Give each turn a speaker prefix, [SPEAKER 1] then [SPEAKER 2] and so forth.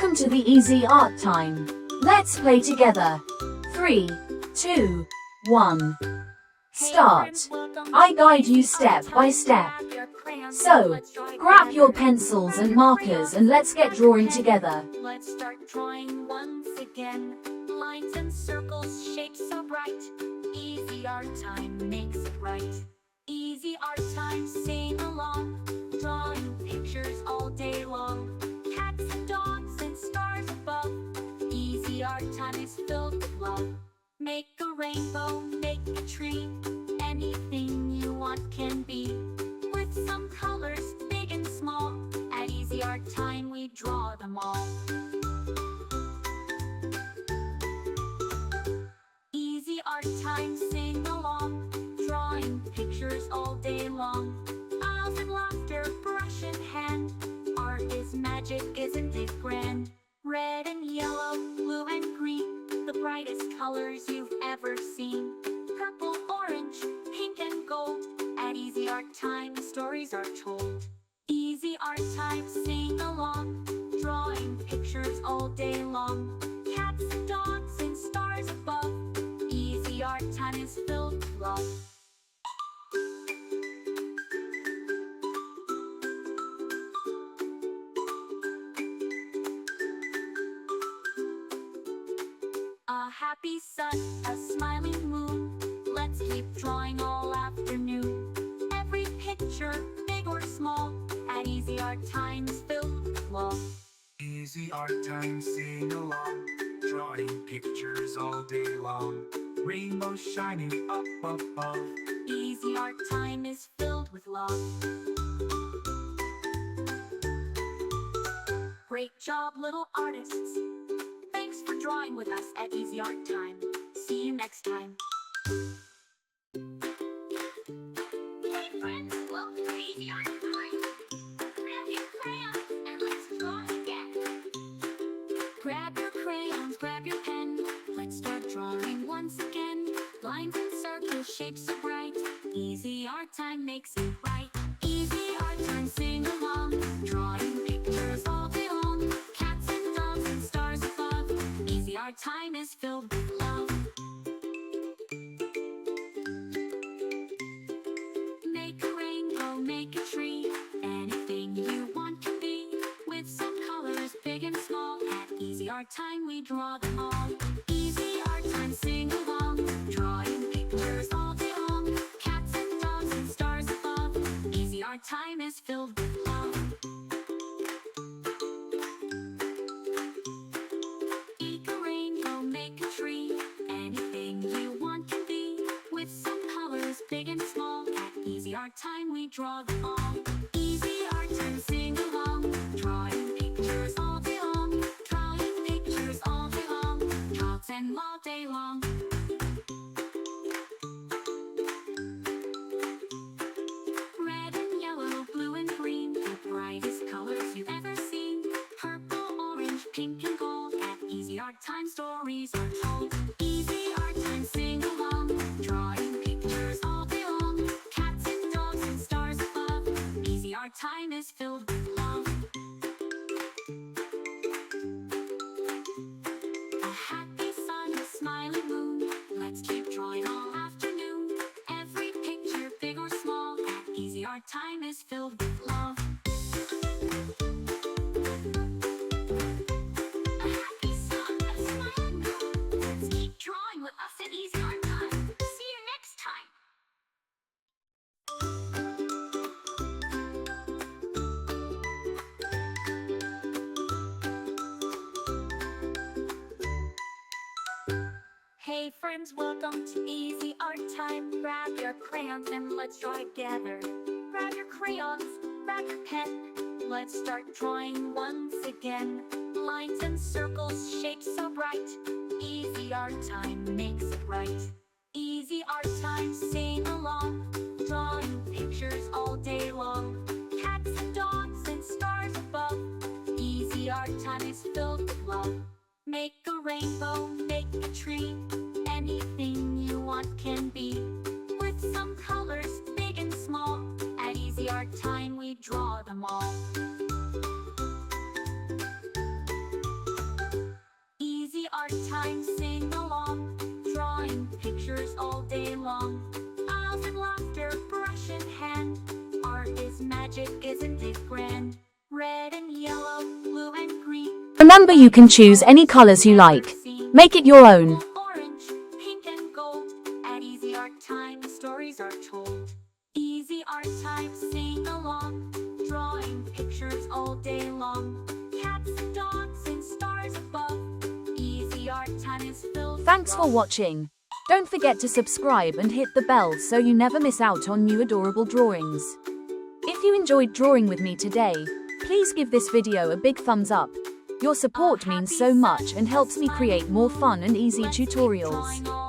[SPEAKER 1] Welcome to the Easy Art Time. Let's play together. 3, 2, 1. Start. I guide you step by step. So, grab your pencils and markers and let's get drawing together.
[SPEAKER 2] Let's start drawing once again. Lines and circles, shapes so bright. Easy art time makes it right. Easy art time, sing along. Drawing pictures all day long. Cats and dogs and stars above. Easy art time is filled with love. Make a rainbow, make a tree. Anything you want can be. With some colors, big and small. At Easy Art Time we draw them all. Easy Art Time, sing along. Drawing pictures all day long. Smiles and laughter, brush in hand. Art is magic, isn't it grand? Red and yellow, blue and green, the brightest colors you've ever seen. Purple, orange, pink and gold. At Easy Art Time the stories are told. Easy Art Time, sing along. Drawing pictures all day long. Cats and dogs and stars above. Easy Art Time is filled with love. A happy sun, a smiling moon. Let's keep drawing all afternoon. Every picture, big or small, at Easy Art Time is filled with love.
[SPEAKER 3] Easy Art Time, sing along. Drawing pictures all day long. Rainbows shining up above.
[SPEAKER 2] Easy Art Time is filled with love. Great job, little artists. Thanks for drawing with us at Easy Art Time. See you next time. Hey friends, welcome to Easy Art Time. Grab your crayons and let's draw together. Grab your crayons, grab your pen. Let's start drawing once again. Lines and circles, shapes so bright. Easy Art Time makes it right. Easy Art Time, sing along. Drawing pictures all day long. Cats and dogs and stars above. Easy Art Time is filled with love. Make a rainbow, make a tree. Anything you want can be. With some colors, big and small. At Easy Art Time we draw them all. Easy Art Time, sing along. Drawing pictures all day long. Cats and dogs and stars above. Easy Art Time is filled with love. Make a rainbow, make a tree. Anything you want can be. With some colors, big and small. At Easy Art Time we draw them all. Easy Art Time, sing along. Drawing pictures all day long. Drawing pictures all day long. Draws them all day long. Red and yellow, blue and green, the brightest colors you've ever seen. Purple, orange, pink and gold. At Easy Art Time stories are told. Easy Art Time, sing along. Drawing pictures all day long. Cats and dogs and stars above. Easy Art Time is filled with love. A happy sun, a smiling moon. Let's keep drawing all afternoon. Every picture, big or small, at Easy Art Time is filled with love. A happy sun, a smiling moon. Let's keep drawing with us at Easy Art Time. See you next time. Hey friends, welcome to Easy Art Time. Grab your crayons and let's draw together. Grab your crayons, grab your pen. Let's start drawing once again. Lines and circles, shapes so bright. Easy Art Time makes it right. Easy Art Time, sing along. Drawing pictures all day long. Cats and dogs and stars above. Easy Art Time is filled with love. Make a rainbow, make a tree. Anything you want can be. With some colors, big and small. At Easy Art Time we draw them all. day long. Smiles and laughter, brush in hand. Art is magic, isn't it grand? Red and yellow, blue and green.
[SPEAKER 1] Remember, you can choose any colors you like. Make it your own.
[SPEAKER 2] Orange, pink and gold. At Easy Art Time, the stories are told. Easy Art Time, sing along. Drawing pictures all day long. Cats and dogs and stars above. Easy Art Time is filled with
[SPEAKER 1] Thanks for
[SPEAKER 2] love.
[SPEAKER 1] watching. Don't forget to subscribe and hit the bell so you never miss out on new adorable drawings. If you enjoyed drawing with me today, please give this video a big thumbs up. Your support means so much and helps me create more fun and easy
[SPEAKER 2] Let's keep
[SPEAKER 1] tutorials.
[SPEAKER 2] drawing all